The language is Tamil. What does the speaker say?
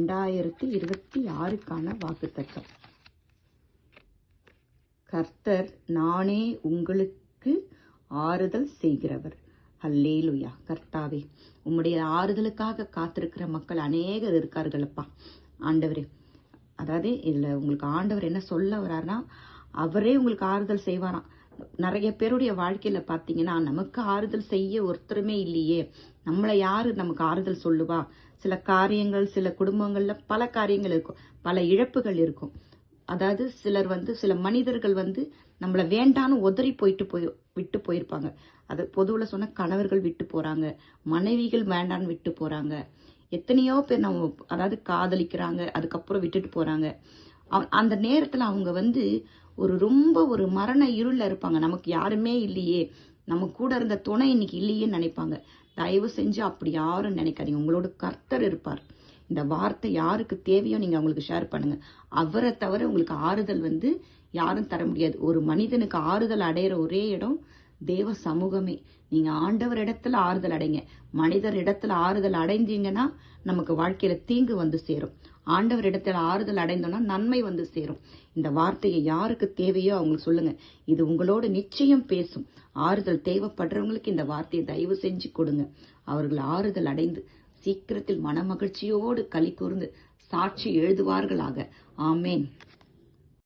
2026க்கான வாக்குத்தத்தம். கர்த்தர் நானே உங்களுக்கு ஆறுதல் செய்கிறவர். அல்லேலூயா. கர்த்தாவே, உம்முடைய ஆறுதலுக்காக காத்திருக்கிற மக்கள் அநேகர் இருக்கார்களப்பா. ஆண்டவரே, அதாவது இதுல உங்களுக்கு ஆண்டவர் என்ன சொல்ல வர்றாருன்னா, அவரே உங்களுக்கு ஆறுதல் செய்வாராம். நிறைய பேருடைய வாழ்க்கையில பாத்தீங்கன்னா, நமக்கு ஆறுதல் செய்ய ஒருத்தருமே இல்லையே, நம்மளை யாரு நமக்கு ஆறுதல் சொல்லுவா? சில காரியங்கள், சில குடும்பங்கள்ல பல காரியங்கள் இருக்கும், பல இழப்புகள் இருக்கும். அதாவது சில மனிதர்கள் நம்மள வேண்டான்னு உதறி விட்டு போயிருப்பாங்க. அது பொதுவுல சொன்ன கணவர்கள் விட்டு போறாங்க, மனைவிகள் வேண்டான்னு விட்டு போறாங்க. எத்தனையோ பேர் அதாவது காதலிக்கிறாங்க, அதுக்கப்புறம் விட்டுட்டு போறாங்க. அந்த நேரத்துல அவங்க ரொம்ப ஒரு மரண இருள்ல இருப்பாங்க. நமக்கு யாருமே இல்லையே, நம்ம கூட இருந்த துணை இன்னைக்கு இல்லையேன்னு நினைப்பாங்க. தயவு செஞ்சு அப்படி யாரும் நினைக்காதீங்க. உங்களோட கர்த்தர் இருப்பார். இந்த வார்த்தை யாருக்கு தேவையோ நீங்க அவங்களுக்கு ஷேர் பண்ணுங்க. அவரை தவிர உங்களுக்கு ஆறுதல் யாரும் தர முடியாது. ஒரு மனிதனுக்கு ஆறுதல் அடையிற ஒரே இடம் தேவ சமூகமே. நீங்க ஆண்டவர் இடத்துல ஆறுதல் அடைங்க. மனிதர் இடத்துல ஆறுதல் அடைஞ்சீங்கன்னா நமக்கு வாழ்க்கையில தீங்கு வந்து சேரும். ஆண்டவர் இடத்துல ஆறுதல் அடைந்தோம்னா நன்மை வந்து சேரும். இந்த வார்த்தையை யாருக்கு தேவையோ அவங்களுக்கு சொல்லுங்க. இது உங்களோட நிச்சயம் பேசும். ஆறுதல் தேவைப்படுறவங்களுக்கு இந்த வார்த்தையை தயவு செஞ்சு கொடுங்க. அவர்கள் ஆறுதல் அடைந்து சீக்கிரத்தில் மனமகிழ்ச்சியோடு களி கூர்ந்து சாட்சி எழுதுவார்களாக. ஆமேன்.